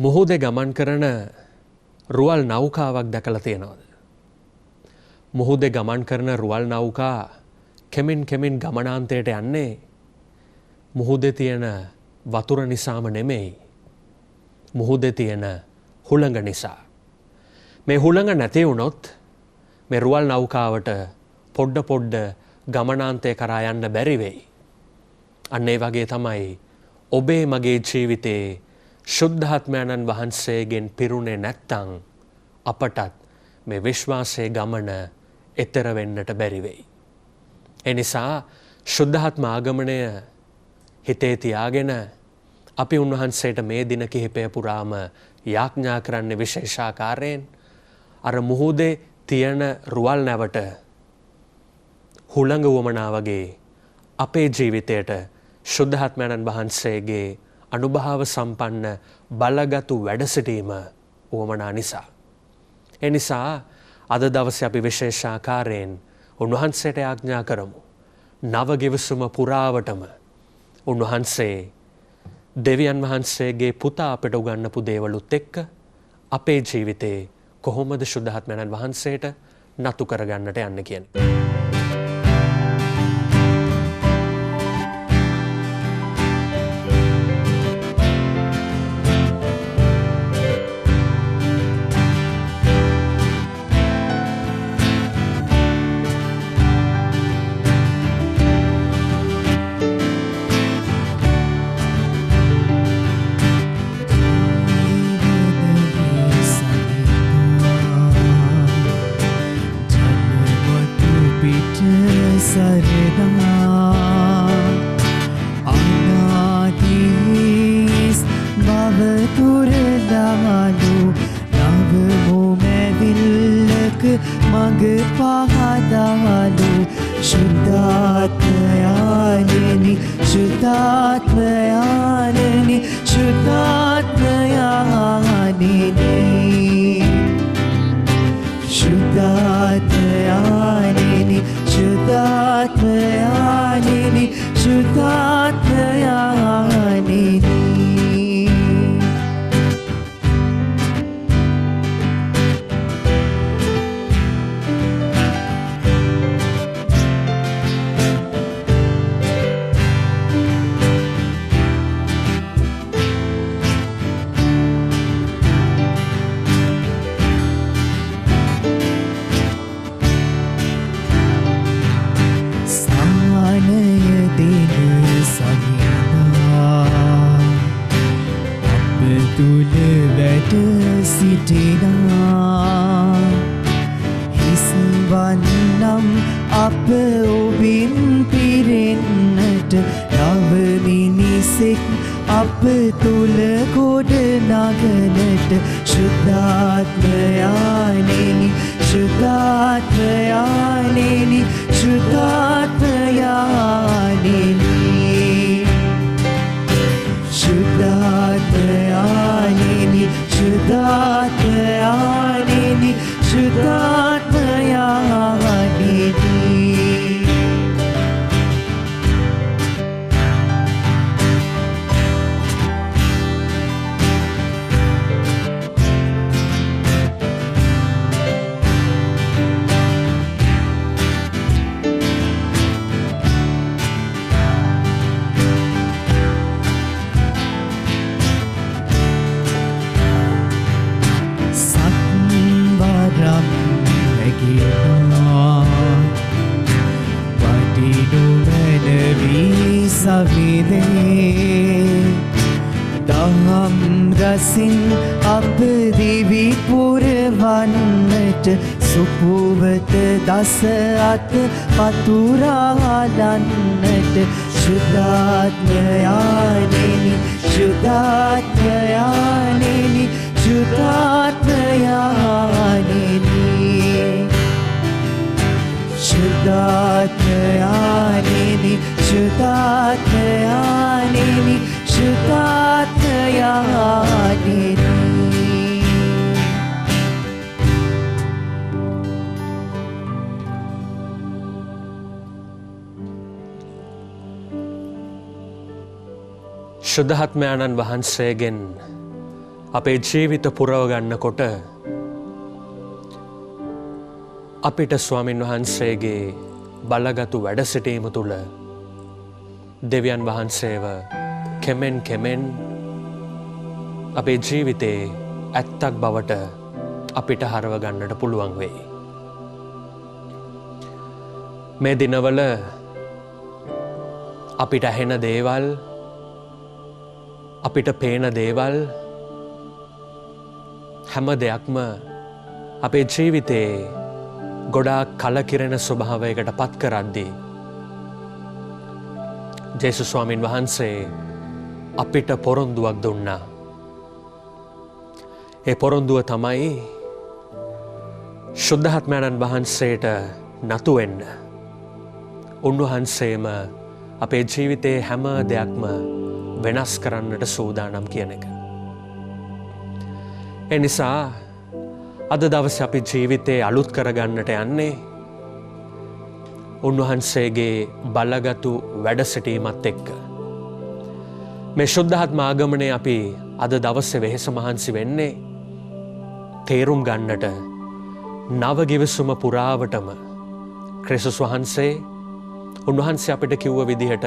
මුහුදේ ගමන් කරන රුවල් නෞකාවක් දැකලා තියෙනවද? මුහුදේ ගමන් කරන රුවල් නෞකා කෙමින් ගමනාන්තයට යන්නේ මුහුදේ තියෙන වතුර නිසාම නෙමෙයි. මුහුදේ තියෙන හුළඟ නිසා. මේ හුළඟ නැති වුණොත් මේ රුවල් නෞකාවට පොඩ්ඩ ගමනාන්තය කරා යන්න බැරි වෙයි. අන්න ඒ වගේ තමයි ඔබේ මගේ ජීවිතේ ශුද්ධාත්මයන්න් වහන්සේගෙන් පිරුණේ නැත්තම් අපටත් මේ විශ්වාසයේ ගමන එතර වෙන්නට බැරි වෙයි. ඒ නිසා ශුද්ධාත්ම ආගමනය හිතේ තියාගෙන අපි උන්වහන්සේට මේ දින කිහිපය පුරාම යාඥා කරන්න විශේෂාකාරයෙන් අර මුහුදේ තියෙන රුවල් නැවට හුළඟ වමනා වගේ අපේ ජීවිතයට ශුද්ධාත්මයන්න් වහන්සේගේ අනුභව සම්පන්න බලගතු වැඩ සිටීම වමනා නිසා. ඒ නිසා අද දවසේ අපි විශේෂාකාරයෙන් උන්වහන්සේට යාඥා කරමු. නව ගිවිසුම පුරාවටම උන්වහන්සේ දෙවියන් වහන්සේගේ පුතා අපට උගන්වපු දේවලුත් එක්ක අපේ ජීවිතේ කොහොමද ශුද්ධාත්මයන්න් වහන්සේට නතු කරගන්නට යන්නේ කියන්නේ. ශුද්ධාත්මයන්න් වහන්සේගෙන් අපේ ජීවිත පුරව ගන්නකොට අපිට ස්වාමින් වහන්සේගේ බලගතු වැඩ සිටීම තුළ දෙවියන් වහන්සේව කෙමෙන් කෙමෙන් අපේ ජීවිතේ ඇත්තක් බවට අපිට හරව ගන්නට පුළුවන් වෙයි. මේ දිනවල අපිට ඇහෙන දේවල්, අපිට පේන දේවල් හැම දෙයක්ම අපේ ජීවිතේ ගොඩාක් කලකිරෙන ස්වභාවයකට පත් කරද්දී ජේසුස් ස්වාමින් වහන්සේ අපිට පොරොන්දුවක් දුන්නා. ඒ පොරොන්දුව තමයි ශුද්ධාත්මයන්න් වහන්සේට නතු වෙන්න. උන්වහන්සේම අපේ ජීවිතයේ හැම දෙයක්ම වෙනස් කරන්නට සූදානම් කියන එක. ඒ නිසා අද දවසේ අපි ජීවිතේ අලුත් කරගන්නට යන්නේ උන්වහන්සේගේ බලගතු වැඩ සිටීමත් එක්ක. මේ ශුද්ධාත්ම ආගමනයේ අපි අද දවසේ වෙහෙස මහන්සි වෙන්නේ තේරුම් ගන්නට නව ගිවිසුම පුරාවටම ක්‍රිස්තුස් වහන්සේ උන්වහන්සේ අපිට කිව්ව විදිහට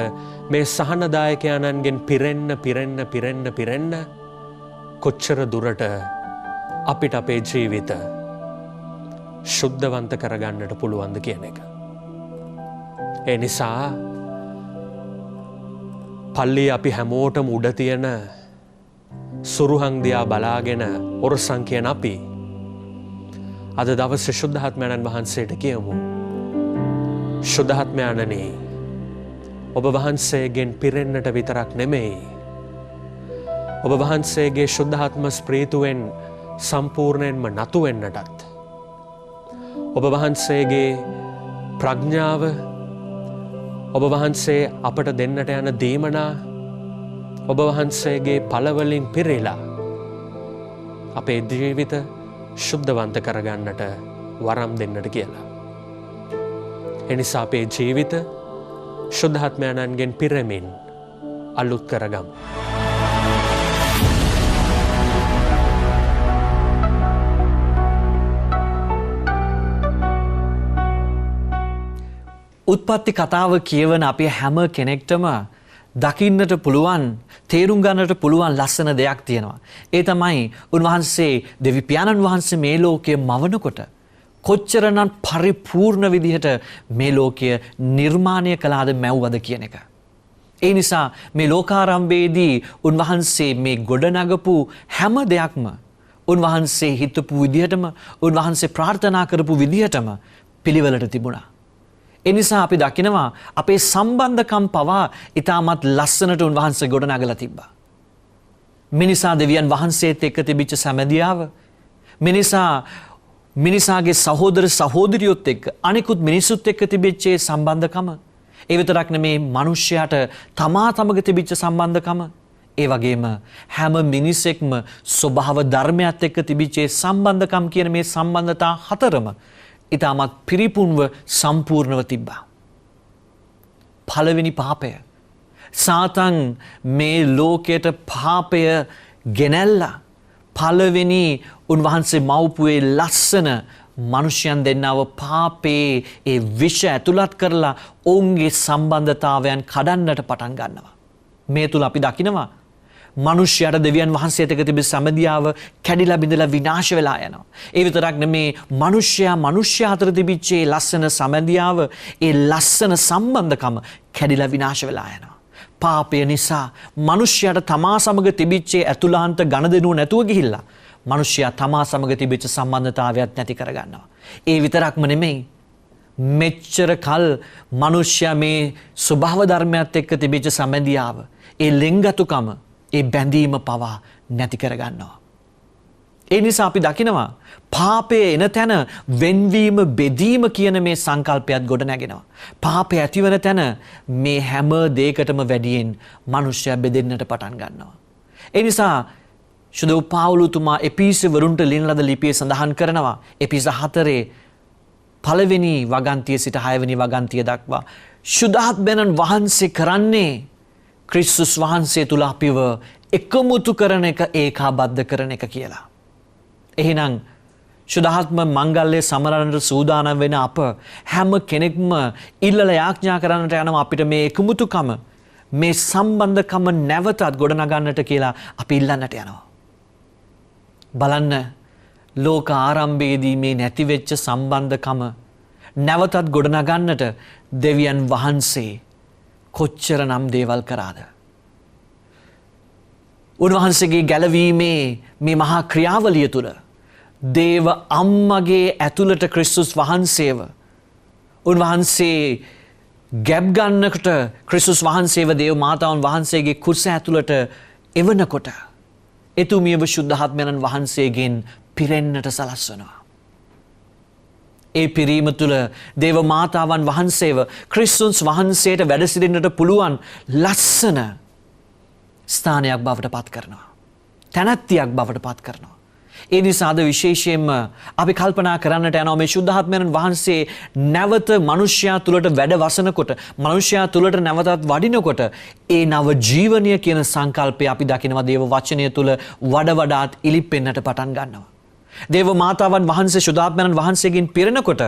මේ සහනදායකයන්ගෙන් පිරෙන්න කොච්චර දුරට අපිට අපේ ජීවිත ශුද්ධවන්ත කරගන්නට පුළුවන්ද කියන එක. ඒ නිසා පල්ලි අපි හැමෝටම උඩ තියෙන සුරුහං දිහා බලාගෙන ඔරසං කියන අපි අද දවසේ ශුද්ධාත්මයන්න් වහන්සේට කියමු. ශුද්ධාත්මයන්නනි, ඔබ වහන්සේගෙන් පිරෙන්නට විතරක් නෙමෙයි, ඔබ වහන්සේගේ ශුද්ධාත්ම ස්ප්‍රීතුවෙන් සම්පූර්ණයෙන්ම නතු වෙන්නටත්, ඔබ වහන්සේගේ ප්‍රඥාව, ඔබ වහන්සේ අපට දෙන්නට යන දීමනා, ඔබ වහන්සේගේ පළවලින් පිරෙලා අපේ ජීවිත ශුද්ධවන්ත කරගන්නට වරම් දෙන්නට කියලා. එනිසා අපේ ජීවිත ශුද්ධාත්මයන්ගෙන් පිරෙමින් අලුත් කරගමු. උත්පත්ති කතාව කියවන අපි හැම කෙනෙක්ටම දකින්නට පුළුවන්, තේරුම් ගන්නට පුළුවන් ලස්සන දෙයක් තියෙනවා. ඒ තමයි උන්වහන්සේ දෙවි පියාණන් වහන්සේ මේ ලෝකයේ මවනකොට කොච්චරනම් පරිපූර්ණ විදිහට මේ ලෝකය නිර්මාණය කළාද, මැව්වද කියන එක. ඒ නිසා මේ ලෝකාරම්භයේදී උන්වහන්සේ මේ ගොඩනගපු හැම දෙයක්ම උන්වහන්සේ හිතපු විදිහටම, උන්වහන්සේ ප්‍රාර්ථනා කරපු විදිහටම පිළිවෙලට තිබුණා. එනිසා අපි දකිනවා අපේ සම්බන්ධකම් පවා ඉතාමත් ලස්සනට උන්වහන්සේ ගොඩනගලා තිබ්බා. මිනිසා දෙවියන් වහන්සේත් එක්ක තිබිච්ච සැමදියාව, මිනිසාගේ සහෝදර සහෝදරියොත් එක්ක අනිකුත් මිනිසුත් එක්ක තිබිච්ච සම්බන්ධකම, ඒ විතරක් නෙමේ මනුෂ්‍යයාට තමා සමග තිබිච්ච සම්බන්ධකම, ඒ වගේම හැම මිනිසෙක්ම ස්වභාව ධර්මයත් එක්ක තිබිච්ච සම්බන්ධකම් කියන මේ සම්බන්ධතා හතරම ඉතාමත් පිරිපුන්ව සම්පූර්ණව තිබ්බා. පළවෙනි පාපය, සාතන් මේ ලෝකයට පාපය ගෙනැල්ලා පළවෙනි උන්වහන්සේ මව්පුවේ ලස්සන මනුෂ්‍යයන් දෙන්නව පාපේ ඒ විෂ ඇතුළත් කරලා ඔවුන්ගේ සම්බන්ධතාවයන් කඩන්නට පටන් ගන්නවා. මේ තුල අපි දකිනවා මනුෂ්‍යයාට දෙවියන් වහන්සේට එක්ක තිබෙන සමදියාව කැඩිලා බිඳලා විනාශ වෙලා යනවා. ඒ විතරක් නෙමේ මනුෂ්‍ය අතර තිබිච්ච ලස්සන සමදියාව, ඒ ලස්සන සම්බන්ධකම කැඩිලා විනාශ වෙලා යනවා. පාපය නිසා මනුෂ්‍යයාට තමා සමග තිබිච්ච ඇතුළාන්ත ගනුදෙනුව නැතුව ගිහිල්ලා මනුෂ්‍යයා තමා සමග තිබිච්ච සම්බන්ධතාවයත් නැති කරගන්නවා. ඒ විතරක්ම නෙමෙයි, මෙච්චර කල් මනුෂ්‍යයා මේ ස්වභාව ධර්මයත් එක්ක තිබිච්ච සමදියාව, ඒ ලෙන්ගතුකම, ඒ බැඳීම පවා නැති කරගන්නවා. ඒ නිසා අපි දකිනවා පාපයේ එන තැන වෙන්වීම, බෙදීම කියන මේ සංකල්පයත් ගොඩ නැගෙනවා. පාපය ඇතිවන තැන මේ හැම දෙයකටම වැඩියෙන් මනුෂ්‍යයා බෙදෙන්නට පටන් ගන්නවා. ඒ නිසා ශුද්ධ පාවුලුතුමා එපිසවරුන්ට ලියන ලද ලිපියේ සඳහන් කරනවා, එපිස 4 පළවෙනි වගන්තිය සිට 6 වෙනි වගන්තිය දක්වා ශුද්ධාත්මයන් වහන්සේ කරන්නේ ක්‍රිස්තුස් වහන්සේ තුල අපිව එකමුතු කරන එක ඒකාබද්ධ කරන එක කියලා. එහෙනම් ශුද්ධාත්ම මංගල්‍යය සමරන්නට සූදානම් වෙන අප හැම කෙනෙක්ම ඉල්ලලා යාඥා කරන්නට යනවා අපිට මේ එකමුතුකම මේ සම්බන්ධකම නැවතත් ගොඩනගන්නට කියලා අපි ඉල්ලන්නට යනවා. බලන්න ලෝක ආරම්භයේදී මේ නැතිවෙච්ච සම්බන්ධකම නැවතත් ගොඩනගන්නට දෙවියන් වහන්සේ කොච්චර නම් දේවල් කරාද. උන්වහන්සේගේ ගැලවීමේ මේ මහා ක්‍රියාවලිය තුළ දේව අම්මගේ ඇතුළට ක්‍රිස්තුස් වහන්සේව උන්වහන්සේ ගැබ් ගන්නකට ක්‍රිස්තුස් වහන්සේව දේව මාතාවන් වහන්සේගේ කුස ඇතුළට එවනකොට එතුමියව ශුද්ධාත්මයන් වහන්සේගෙන් පිරෙන්නට සලස්වනවා. ඒ පිරීම තුළ දේව මාතාවන් වහන්සේව ක්‍රිස්තුස් වහන්සේට වැඩ සිටින්නට පුළුවන් ලස්සන ස්ථානයක් බවට පත් කරනවා. තැනැත්තියක් බවට පත් කරනවා. ඒ නිසාද විශේෂයෙන්ම අපි කල්පනා කරන්නට යනවා මේ ශුද්ධාත්මයන් වහන්සේ නැවත මනුෂ්‍යයා තුළට වැඩ වසනකොට මනුෂ්‍යයා තුළට නැවතත් වඩිනකොට ඒ නව ජීවනය කියන සංකල්පය අපි දකිනවා දේව වචනය තුළ වඩාත් ඉලිප්පෙන්නට පටන් ගන්නවා. දේව මාතාවන් වහන්සේ ශුද්ධාත්මයන් වහන්සේගෙන් පිරෙනකොට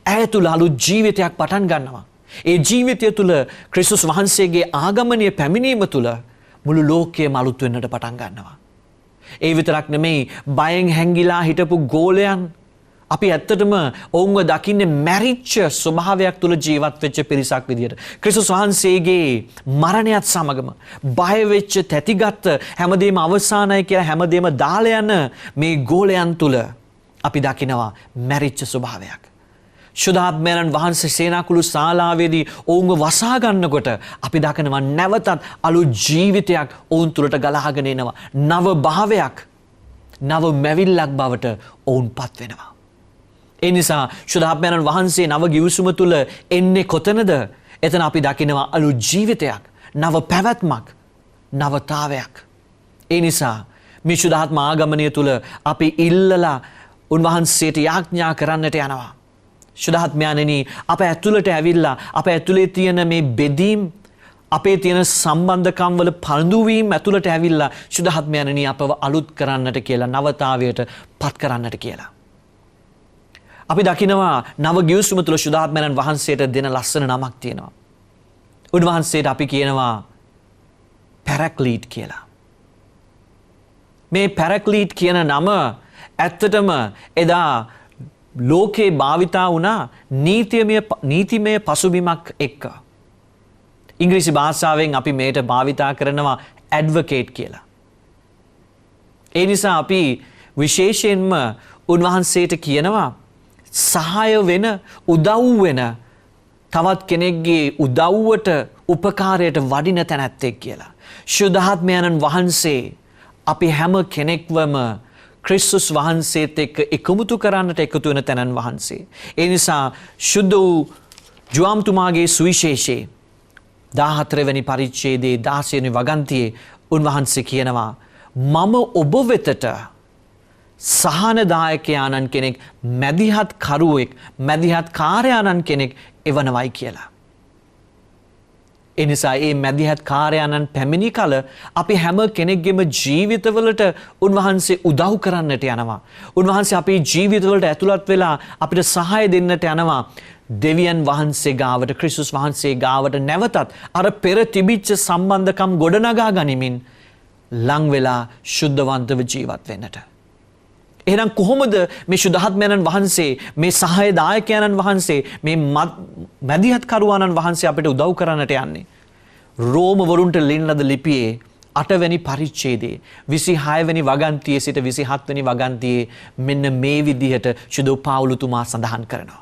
ඇය තුළ අලුත් ජීවිතයක් පටන් ගන්නවා. ඒ ජීවිතය තුළ ක්‍රිස්තුස් වහන්සේගේ ආගමනය පැමිණීම තුළ මුළු ලෝකයම අලුත් වෙන්නට පටන් ගන්නවා. ඒ විතරක් නෙමෙයි බයෙන් හැංගිලා හිටපු ගෝලයන් අපි ඇත්තටම ඔවුන්ව දකින්නේ මැරිච්ච ස්වභාවයක් තුළ ජීවත් වෙච්ච පිරිසක් විදියට. ක්‍රිස්තුස් වහන්සේගේ මරණයත් සමගම බය වෙච්ච තැතිගත් හැමදේම අවසానයි කියලා හැමදේම දාලා යන මේ ගෝලයන් තුළ අපි දකිනවා මැරිච්ච ස්වභාවයක්. ශුද්ධාත්මයන් වහන්සේ සේනාකුළු ශාලාවේදී ඔවුන්ව වසා ගන්නකොට අපි දකිනවා නැවතත් අලුත් ජීවිතයක් ඔවුන් තුළට ගලාගෙන එනවා. නව භාවයක්, නව මැවිල්ලක් බවට ඔවුන් පත් වෙනවා. ඒ නිසා ශුද්ධාත්මයන් වහන්සේ නව ගිවිසුම තුළ එන්නේ කොතනද? එතන අපි දකිනවා අලුත් ජීවිතයක්, නව පැවැත්මක්, නවතාවයක්. ඒ නිසා මේ ශුද්ධාත්ම ආගමනය තුළ අපි ඉල්ලලා උන්වහන්සේට යාඥා කරන්නට යනවා. ශුද්ධාත්මයන්නි අප ඇතුළට ඇවිල්ලා අප ඇතුලේ තියෙන මේ බෙදීම් අපේ තියෙන සම්බන්ධකම් වල පළඳුවීම් ඇතුළට ඇවිල්ලා ශුද්ධාත්මයන්නි අපව අලුත් කරන්නට කියලා නවතාවයට පත් කරන්නට කියලා. අපි දකිනවා නව ගිවිසුම තුළ ශුද්ධාත්මයන් වහන්සේට දෙන ලස්සන නමක් තියෙනවා. උන්වහන්සේට අපි කියනවා පැරක්ලීට් කියලා. මේ පැරක්ලීට් කියන නම ඇත්තටම එදා ලෝකේ භාවිතා වුණා නීතිමය පසුබිමක් එක්ක. ඉංග්‍රීසි භාෂාවෙන් අපි මේට භාවිතා කරනවා ඇඩ්වොකේට් කියලා. ඒ නිසා අපි විශේෂයෙන්ම උන්වහන්සේට කියනවා සහාය වෙන, උදව් වෙන තවත් කෙනෙක්ගේ උදව්වට උපකාරයට වඩින තැනැත්තෙක් කියලා. ශුද්ධාත්මයන්න් වහන්සේ අපි හැම කෙනෙක්වම ක්‍රිස්තුස් වහන්සේත් එක්ක එකමුතු කරන්නට එකතු වෙන තැනන් වහන්සේ. ඒ නිසා ශුද්ධ වූ ජුවාම්තුමාගේ සුවිශේෂයේ 14 වෙනි පරිච්ඡේදයේ 16 වෙනි වගන්තියේ උන්වහන්සේ කියනවා මම ඔබ වෙතට සහනදායකයාණන් කෙනෙක්, මැදිහත් කරුවෙක්, මැදිහත් කාර්යාණන් කෙනෙක් එවනවයි කියලා. එනිසා ඒ මැදිහත් කාර්යාණන් පැමිණි කල අපි හැම කෙනෙක්ගේම ජීවිතවලට උන්වහන්සේ උදව් කරන්නට යනවා. උන්වහන්සේ අපේ ජීවිතවලට ඇතුළත් වෙලා අපිට සහාය දෙන්නට යනවා. දෙවියන් වහන්සේ ගාවට, ක්‍රිස්තුස් වහන්සේ ගාවට නැවතත් අර පෙර තිබිච්ච සම්බන්ධකම් ගොඩනගා ගනිමින් ලං වෙලා ශුද්ධවන්තව ජීවත් වෙන්නට. එහෙනම් කොහොමද මේ ශුද්ධාත්මයන්න් වහන්සේ, මේ සහායදායකයන්න් වහන්සේ, මේ මැදිහත්කරුවාණන් වහන්සේ අපිට උදව් කරන්නට යන්නේ? රෝම වරුන්ට ලියන ලද ලිපියේ 8 වෙනි පරිච්ඡේදයේ 26 වෙනි වගන්තියේ සිට 27 වෙනි වගන්තියේ මෙන්න මේ විදිහට ශුද්ධ පාවුලුතුමා සඳහන් කරනවා.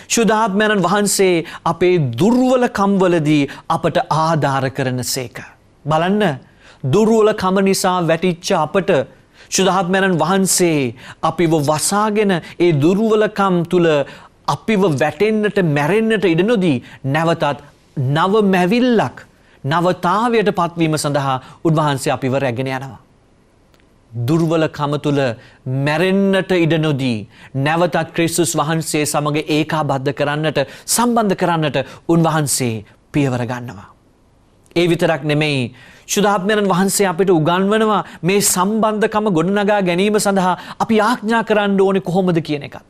ශුද්ධාත්මයන්න් වහන්සේ අපේ දුර්වලකම් වලදී අපට ආධාර කරනසේක. බලන්න, දුර්වලකම නිසා වැටිච්ච අපට ශුද්ධාත්මයන්න් වහන්සේ අපිව වසාගෙන ඒ දුර්වලකම් තුල අපිව වැටෙන්නට, මැරෙන්නට ඉඩ නොදී නැවතත් නව මැවිල්ලක්, නවතාවයට පත්වීම සඳහා උන්වහන්සේ අපිව රැගෙන යනවා. දුර්වලකම තුල මැරෙන්නට ඉඩ නොදී නැවතත් ක්‍රිස්තුස් වහන්සේ සමග ඒකාබද්ධ කරන්නට, සම්බන්ධ කරන්නට උන්වහන්සේ පියවර ගන්නවා. ඒ විතරක් නෙමෙයි, ශුද්ධාත්මයන් වහන්සේ අපිට උගන්වනවා මේ සම්බන්ධකම ගොඩනගා ගැනීම සඳහා අපි ආඥා කරන්න ඕනේ කොහොමද කියන එකත්.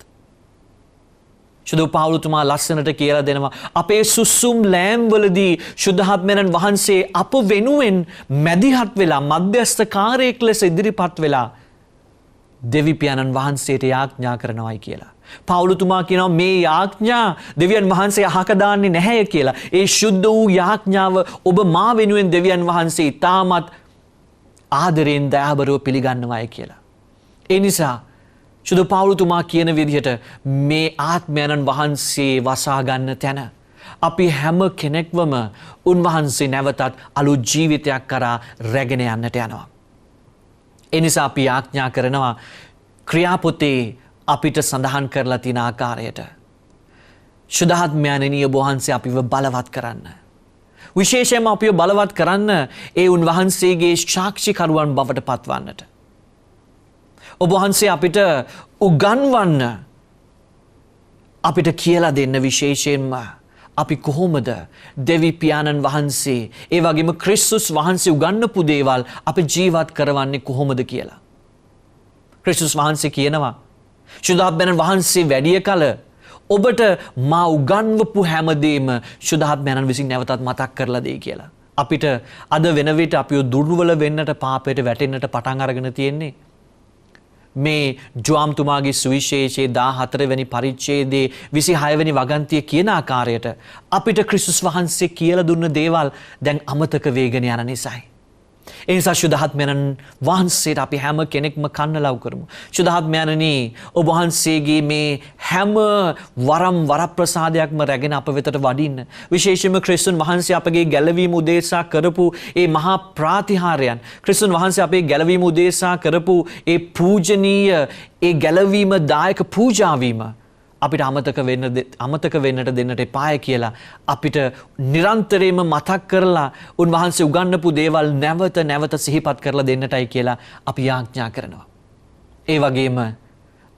ශුද්ධ පවුලතුමා ලස්සනට කියලා දෙනවා අපේ සුසුම් ලෑම්වලදී ශුද්ධාත්මයන් වහන්සේ අප වෙනුවෙන් මැදිහත් වෙලා මධ්‍යස්ථකාරයෙක් ලෙස ඉදිරිපත් වෙලා දෙවිපියාණන් වහන්සේට යාඥා කරනවායි කියලා. පවුලතුමා කියනවා මේ යාඥා දෙවියන් වහන්සේ අහක දාන්නේ නැහැ කියලා. ඒ ශුද්ධ වූ යාඥාව ඔබ මා වෙනුවෙන් දෙවියන් වහන්සේ තාමත් ආදරෙන් දයාබරව පිළිගන්නවායි කියලා. ඒ නිසා ශුද්ධ පවුලතුමා කියන විදිහට මේ ආත්මයන්න් වහන්සේ වසා ගන්න තැන අපි හැම කෙනෙක්වම උන්වහන්සේ නැවතත් අලුත් ජීවිතයක් කරා රැගෙන යන්නට යනවා. ඒ නිසා අපි ආඥා කරනවා ක්‍රියාපොතේ අපිට සඳහන් කරලා තියෙන ආකාරයට ශුද්ධාත්මයන්ණිය ඔබ වහන්සේ අපිව බලවත් කරන්න. විශේෂයෙන්ම අපිව බලවත් කරන්න ඒ උන්වහන්සේගේ සාක්ෂිකරුවන් බවට පත්වන්නට. ඔබ වහන්සේ අපිට උගන්වන්න අපිට කියලා දෙන්න විශේෂයෙන්ම අපි කොහොමද දෙවි පියාණන් වහන්සේ ඒ වගේම ක්‍රිස්තුස් වහන්සේ උගන්වපු දේවල් අපි ජීවත් කරවන්නේ කොහොමද කියලා. ක්‍රිස්තුස් වහන්සේ කියනවා ශුද්ධාත්මයන් වහන්සේ වැඩිය කල ඔබට මා උගන්වපු හැමදේම ශුද්ධාත්මයන් විසින් නැවතත් මතක් කරලා දෙයි කියලා. අපිට අද වෙන විට අපිව දුර්වල වෙන්නට පාපයට වැටෙන්නට පටන් අරගෙන තියෙන්නේ මේ ජෝම්තුමාගේ සුවිශේෂයේ 14 වෙනි පරිච්ඡේදයේ 26 වෙනි වගන්තිය කියන ආකාරයට අපිට ක්‍රිස්තුස් වහන්සේ කියලා දුන්න දේවල් දැන් අමතක වේගෙන යන නිසායි. ඒ නිසා ශුද්ධාත්මයන් වහන්සේට අපි හැම කෙනෙක්ම කන්න ලව් කරමු. ශුද්ධාත්මයන්නි ඔබ වහන්සේගේ මේ හැම වරප්‍රසාදයක්ම රැගෙන අප වෙතට වඩින්න. විශේෂයෙන්ම ක්‍රිස්තුන් වහන්සේ අපගේ ගැලවීම උදෙසා කරපු ඒ මහා ප්‍රාතිහාර්යයන් ක්‍රිස්තුන් වහන්සේ අපේ ගැලවීම උදෙසා කරපු ඒ පූජනීය ඒ ගැලවීම දායක පූජාවීම අපිට අමතක වෙන්නට දෙන්නට එපාය කියලා අපිට නිරන්තරයෙන්ම මතක් කරලා උන්වහන්සේ උගන්වපු දේවල් නැවත සිහිපත් කරලා දෙන්නටයි කියලා අපි යාඥා කරනවා. ඒ වගේම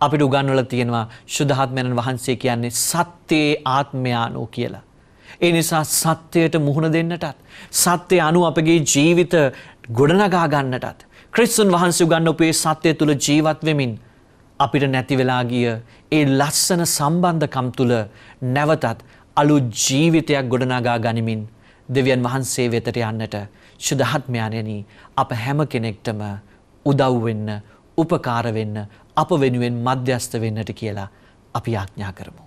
අපිට උගන්වලා තියෙනවා ශුද්ධාත්මයන් වහන්සේ කියන්නේ සත්‍යයේ ආත්මයානෝ කියලා. ඒ නිසා සත්‍යයට මුහුණ දෙන්නටත් සත්‍ය අනුව අපගේ ජීවිත ගොඩනගා ගන්නටත් ක්‍රිස්තුන් වහන්සේ උගන්වපු ඒ සත්‍ය තුල ජීවත් වෙමින් අපිට නැති වෙලා ගිය ඒ ලස්සන සම්බන්ධකම් තුල නැවතත් අලුත් ජීවිතයක් ගොඩනගා ගනිමින් දෙවියන් වහන්සේ වෙතට යන්නට ශුද්ධාත්මයන්ණනි අප හැම කෙනෙක්ටම උදව් වෙන්න, උපකාර වෙන්න, අප වෙනුවෙන් මධ්‍යස්ථ වෙන්නට කියලා අපි ආඥා කරමු.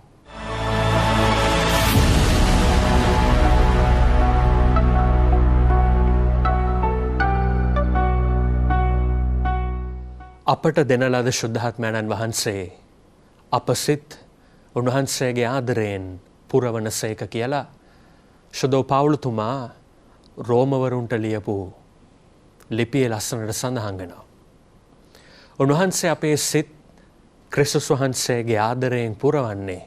අපට දෙන ලද ශුද්ධාත්මයන්න් වහන්සේ අප සිත් උන්වහන්සේගේ ආදරයෙන් පුරවන සේක කියලා ශුද්ධ පවුලතුමා රෝමවරුන්ට ලියපු ලිපියේ ලස්සනට සඳහන් වෙනවා. උන්වහන්සේ අපේ සිත් ක්‍රිස්තුස් වහන්සේගේ ආදරයෙන් පුරවන්නේ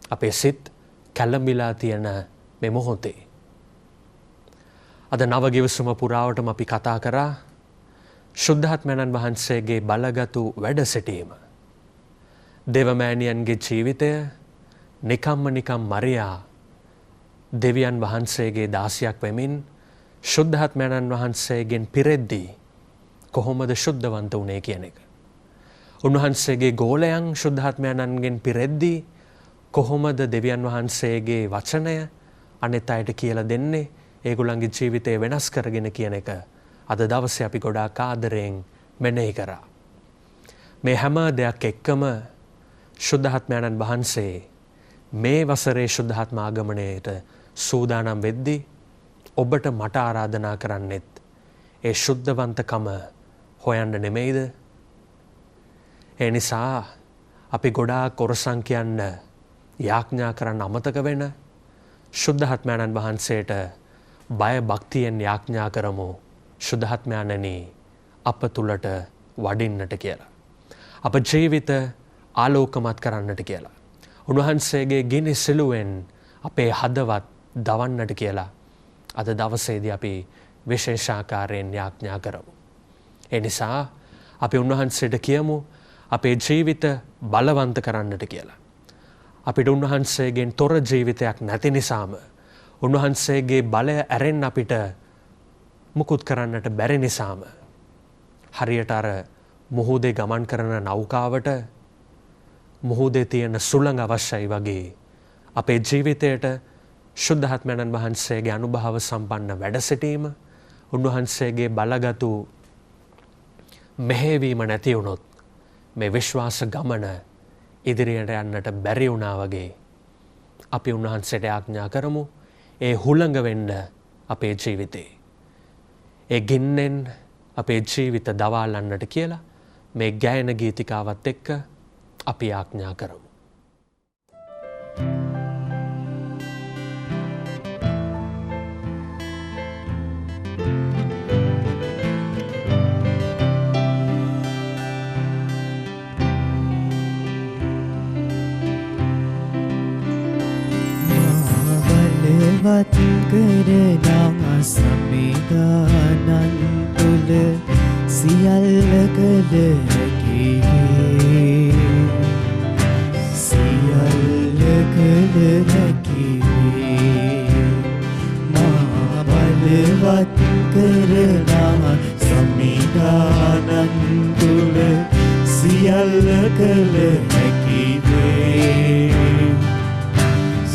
අපේ සිත් කැළඹිලා තියෙන මේ මොහොතේ. අද නව ගිවිසුම පුරාවටම අපි කතා කරා ශුද්ධාත්මයන්න් වහන්සේගේ බලගතු වැඩ සිටීම. දෙවමෑණියන්ගේ ජීවිතය නිකම් මරියා දෙවියන් වහන්සේගේ දාසියක් වෙමින් ශුද්ධාත්මයන්න් වහන්සේගෙන් පිරෙද්දී කොහොමද ශුද්ධවන්ත වුණේ කියන එක. උන්වහන්සේගේ ගෝලයන් ශුද්ධාත්මයන්ගෙන් පිරෙද්දී කොහොමද දෙවියන් වහන්සේගේ වචනය අනිත් අයට කියලා දෙන්නේ ඒගොල්ලන්ගේ ජීවිතය වෙනස් කරගෙන කියන එක අද දවසේ අපි ගොඩාක් ආදරයෙන් මෙනෙහි කරා. මේ හැම දෙයක් එක්කම ශුද්ධාත්මයන්න් වහන්සේ මේ වසරේ ශුද්ධාත්ම ආගමනයට සූදානම් වෙද්දී ඔබට මට ආරාධනා කරන්නෙත් ඒ ශුද්ධවන්තකම හොයන්න නෙමෙයිද? ඒ නිසා අපි ගොඩාක් ඔරසන් කියන්න යාඥා කරන්න අමතක වෙන ශුද්ධාත්මයන්න් වහන්සේට බය භක්තියෙන් යාඥා කරමු. ශුද්ධාත්මයන්ණනි අප තුලට වඩින්නට කියලා. අප ජීවිත ආලෝකමත් කරන්නට කියලා. උන්වහන්සේගේ ගිනි සිලුවෙන් අපේ හදවත් දවන්නට කියලා අද දවසේදී අපි විශේෂාකාරයෙන් යාඥා කරමු. ඒ නිසා අපි උන්වහන්සේට කියමු අපේ ජීවිත බලවන්ත කරන්නට කියලා. අපිට උන්වහන්සේගෙන් තොර ජීවිතයක් නැති නිසාම උන්වහන්සේගේ බලය ඇරෙන්න අපිට මුකුත් කරන්නට බැරි නිසාම හරියට අර මුහුදේ ගමන් කරන නෞකාවට මුහුදේ තියෙන සුළඟ අවශ්‍යයි වගේ අපේ ජීවිතයට ශුද්ධාත්මයන්න් වහන්සේගේ අනුභව සම්පන්න වැඩ සිටීම, උන්වහන්සේගේ බලගතු මෙහෙවීම නැති වුණොත් මේ විශ්වාස ගමන ඉදිරියට යන්නට බැරි වුණා වගේ අපි උන්වහන්සේට ආඥා කරමු ඒ හුළඟ වෙන්න අපේ ජීවිතේ. ඒ ගින්නෙන් අපේ ජීවිත දවාලන්නට කියලා මේ ගායන ගීතිකාවත් එක්ක අපි ආඥා කරමු. බලවත් කරනා සමිදානන් තුල සියල්ල කළ හැකිවේ. සියල්ල කළ හැකිවේ. මා බලවත් කරනා සමිදානන් තුල සියල්ල කළ හැකිවේ.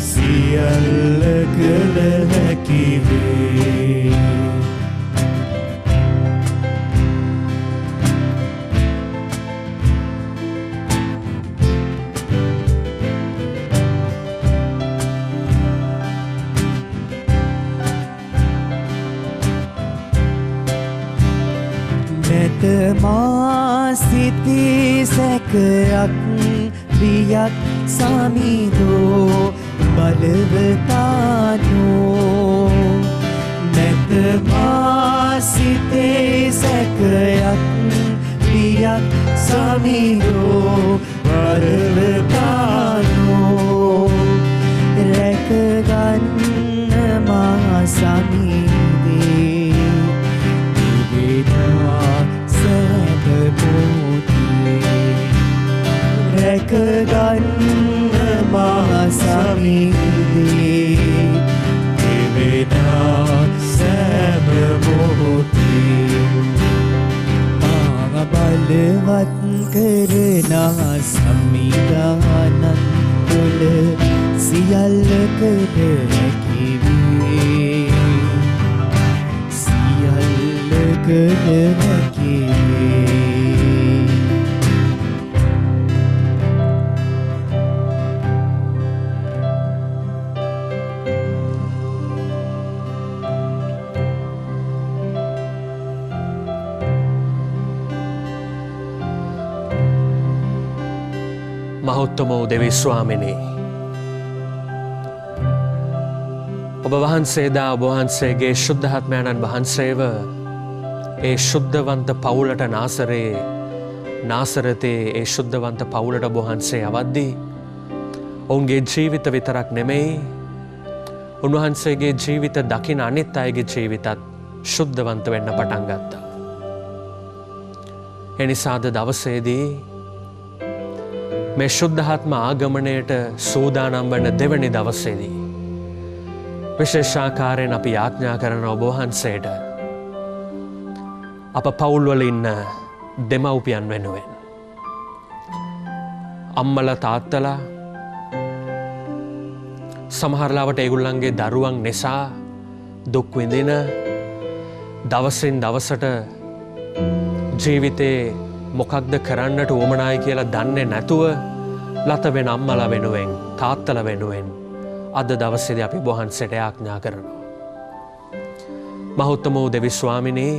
සියල්ල කළ හැකිවේ. නැත මා සිතේ සැකයක් බියක් සමිදෝ බලවතානෝ. නැත මා සිතේ සැකයක් බියක් සමිදෝ බලවතානෝ. රැකගන්න මා සමිදේ ඉබේදා සැප පොතේ. රැකගන්න මා සමිදේ ඉබේදා සැප පොතේ. මා බලවත් කරනා සමිදානන් තුල සියල්ල කළ හැකිවේ. සියල්ල කළ හැකිවේ. මහෞත්තම වූ දෙවි ස්වාමිනී, ඔබ වහන්සේදා ඔබ වහන්සේගේ ශුද්ධාත්මයන්න් වහන්සේව ඒ ශුද්ධවන්ත පවුලට නාසරතේ ඒ ශුද්ධවන්ත පවුලට ඔබ වහන්සේ අවද්දී ඔවුන්ගේ ජීවිත විතරක් නෙමෙයි, උන්වහන්සේගේ ජීවිත දකින අනිත් අයගේ ජීවිතත් ශුද්ධවන්ත වෙන්න පටන් ගත්තා. එනිසාද දවසේදී මේ ශුද්ධාත්ම ආගමනයට සූදානම් වන දෙවැනි දවසේදී විශේෂාකාරයෙන් අපි ආඥා කරන ඔබ වහන්සේට අප පවුල්වල ඉන්න දෙමව්පියන් වෙනුවෙන්, අම්මලා තාත්තලා, සමහරලාවට ඒගොල්ලන්ගේ දරුවන් නිසා දුක් විඳින, දවසින් දවසට ජීවිතේ මොකක්ද කරන්නට උවමනායි කියලා දන්නේ නැතුව ලත වෙන අම්මලා වෙනුවෙන්, තාත්තලා වෙනුවෙන් අද දවසේදී අපි වහන්සේට ආඥා කරනවා. මහෞත්තම වූ දෙවි ස්වාමිනී,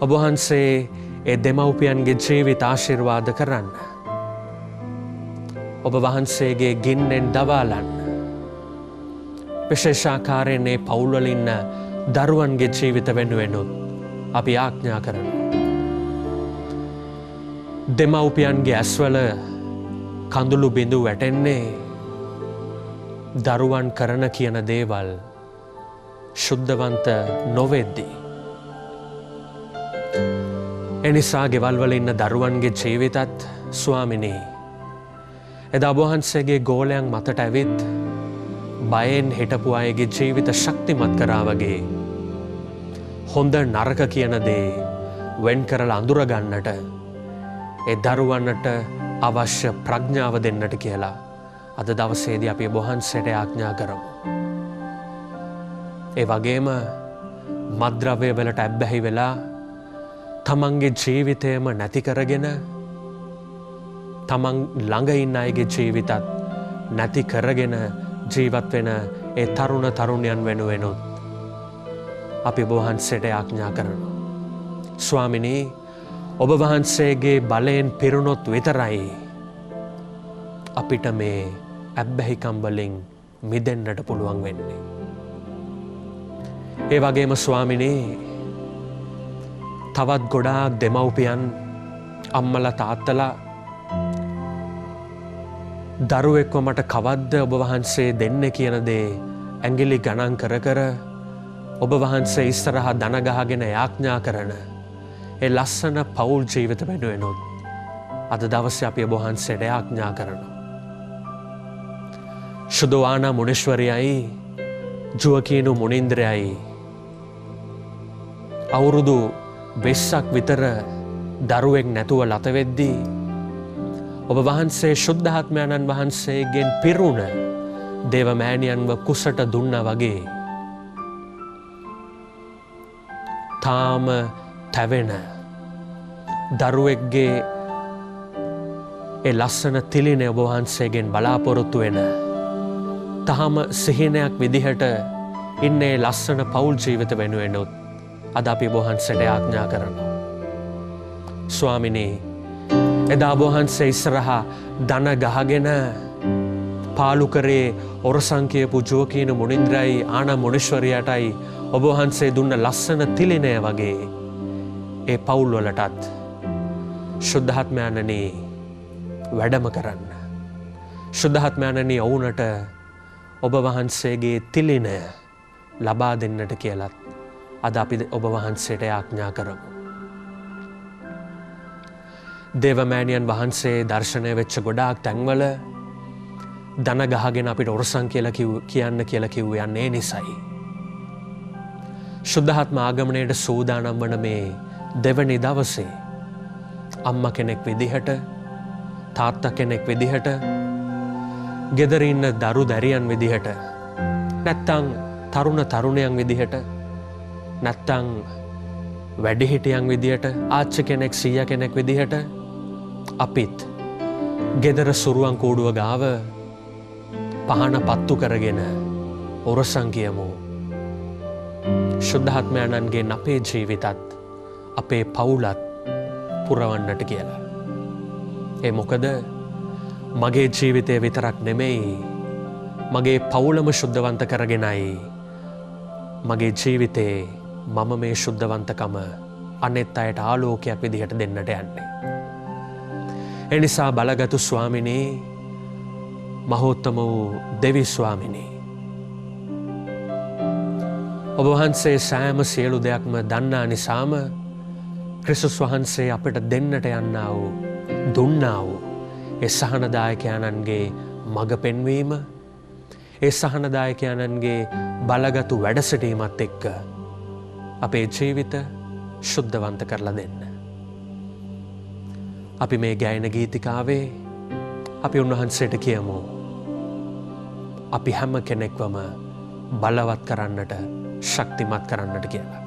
ඔබ වහන්සේ ඒ දෙමව්පියන්ගේ ජීවිත ආශිර්වාද කරන්න. ඔබ වහන්සේගේ ගින්නෙන් දවාලන්න. විශේෂාකාරයෙන් මේ පවුල්වල ඉන්න දරුවන්ගේ ජීවිත වෙනුවෙනුත් අපි ආඥා කරනවා. දෙමව්පියන්ගේ ඇස්වල කඳුළු බිඳු වැටෙන්නේ දරුවන් කරන කියන දේවල් ශුද්ධවන්ත නොවෙද්දී. එනිසා ගෙවල්වල ඉන්න දරුවන්ගේ ජීවිතත් ස්වාමිනී, එදා ඔබ වහන්සේගේ ගෝලයන් මතට ඇවිත් බයෙන් හිටපු අයගේ ජීවිත ශක්තිමත් කරා වගේ හොඳ නරක කියන දේ වෙන් කරලා අඳුර ගන්නට ඒ දරුවන්ට අවශ්‍ය ප්‍රඥාව දෙන්නට කියලා අද දවසේදී අපි වහන්සේට ආඥා කරමු. ඒ වගේම මත්ද්‍රව්‍ය වලට ඇබ්බැහි වෙලා තමන්ගේ ජීවිතයම නැති කරගෙන තමන් ළඟ ඉන්න අයගේ ජීවිතත් නැති කරගෙන ජීවත් වෙන ඒ තරුණ තරුණයන් වෙනුවෙනුත් අපි වහන්සේට ආඥා කරනවා. ස්වාමිනී, ඔබ වහන්සේගේ බලයෙන් පිරුණොත් විතරයි අපිට මේ ඇබ්බැහිකම් වලින් මිදෙන්නට පුළුවන් වෙන්නේ. ඒ වගේම ස්වාමිනී, තවත් ගොඩාක් දෙමව්පියන් අම්මලා තාත්තලා දරුවෙක්ව මට කවද්ද ඔබ වහන්සේ දෙන්නේ කියන දේ ඇඟිලි ගණන් කර කර ඔබ වහන්සේ ඉස්සරහා දන ගහගෙන යාඥා කරන ඒ ලස්සන පෞල් ජීවිත වෙනුවෙනුත් අද දවසේ අපි ඔබ වහන්සේට යාඥා කරනවා. ශුදෝආනා මුනීශ්වරයයි ජුවකීනු මුනින්ද්‍රයයි අවුරුදු 20ක් විතර දරුවෙක් නැතුව ලත වෙද්දී ඔබ වහන්සේ ශුද්ධාත්මයන්න් වහන්සේගෙන් පිරුණ දේවමෑණියන්ව කුසට දුන්නා වගේ තාම තැවෙන දරුවෙක්ගේ ඒ ලස්සන තිලින ඔබ වහන්සේගෙන් බලාපොරොත්තු වෙන තාම සිහිනයක් විදිහට ඉන්නේ ලස්සන පෞල් ජීවිත වෙනුවෙනුත් අද අපි ඔබ වහන්සේට ආඥා කරනවා. ස්වාමිනී, එදා ඔබ වහන්සේ ඉස්සරහා දන ගහගෙන පාලු කරේ ඔරසං කියපු ජුවකීනු මුනින්ද්‍රයි ආනා මුනීශ්වරයාටයි ඔබ වහන්සේ දුන්න ලස්සන තිලිනය වගේ ඒ පවුල් වලටත් ශුද්ධාත්මයන්නි වැඩම කරන්න. ශුද්ධාත්මයන්නි ඔවුන්ට ඔබ වහන්සේගේ තිලිනය ලබා දෙන්නට කියලත් අද අපි ඔබ වහන්සේට ආඥා කරමු. දේවමෑණියන් වහන්සේ දර්ශනය වෙච්ච ගොඩාක් තැන්වල දන ගහගෙන අපිට ඔරසං කියලා කියන්න කියලා කිව්වේ යන්නේ ඒ නිසයි. ශුද්ධාත්ම ආගමනයට සූදානම් වන මේ දෙවැනි දවසේ අම්මා කෙනෙක් විදිහට, තාත්තා කෙනෙක් විදිහට, ගෙදර ඉන්න දරු දැරියන් විදිහට, නැත්තම් තරුණ තරුණයන් විදිහට, නැත්තම් වැඩිහිටියන් විදිහට, ආච්චි කෙනෙක් සීයා කෙනෙක් විදිහට අපිත් ගෙදර සුරුවන් කූඩුව ගාව පහන පත්තු කරගෙන ඔරසං කියමු. ශුද්ධාත්මයන්ගෙන් අපේ ජීවිතත් අපේ පවුලත් පුරවන්නට කියලා. ඒ මොකද මගේ ජීවිතය විතරක් නෙමෙයි, මගේ පවුලම ශුද්ධවන්ත කරගෙනයි මගේ ජීවිතේ මම මේ ශුද්ධවන්තකම අනෙත් අයට ආලෝකයක් විදිහට දෙන්නට යන්නේ. එනිසා බලගතු ස්වාමිනී, මහෝත්තම වූ දෙවි ස්වාමිනී, ඔබ වහන්සේ සෑම සියලු දෙයක්ම දන්නා නිසාම ක්‍රිස්තුස් වහන්සේ අපට දෙන්නට යන්නා වූ දුන්නා වූ ඒ සහනදායකයන්ගේ මඟ පෙන්වීම, ඒ සහනදායකයන්ගේ බලගතු වැඩසිටීමත් එක්ක අපේ ජීවිත ශුද්ධවන්ත කරලා දෙන්න. අපි මේ ගායන ගීතිකාවේ අපි උන්වහන්සේට කියමු, අපි හැම කෙනෙක්වම බලවත් කරන්නට, ශක්තිමත් කරන්නට කියලා.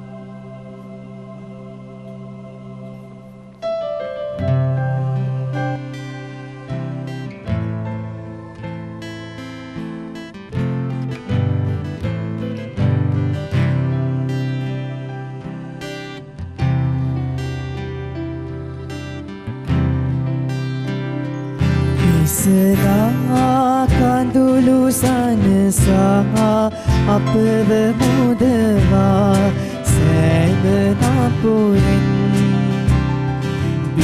ඉස්සරහා කඳුළු සනසා අපව මුදවා සෑම නපුරෙන්,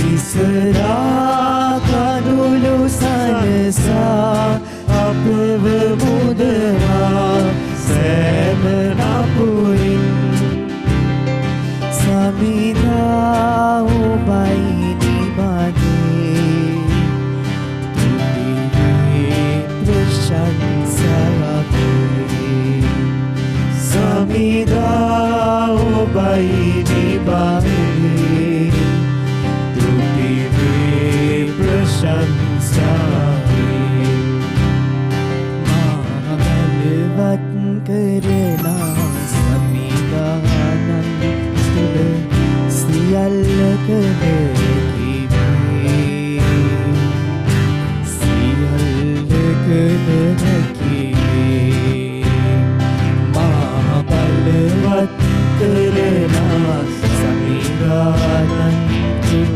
ඉස්සරහා කඳුළු සනසා අපව මුදවා සෑම නපුරෙන්, සමිධා ඔබයි නිබඳේ සමිධා ඔබයි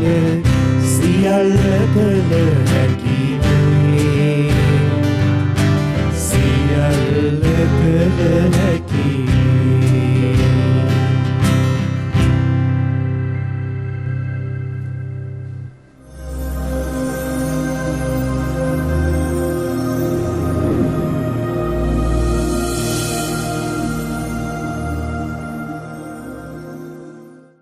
සියල්ල කළ හැකිවේ සියල්ල කළ හැකිවේ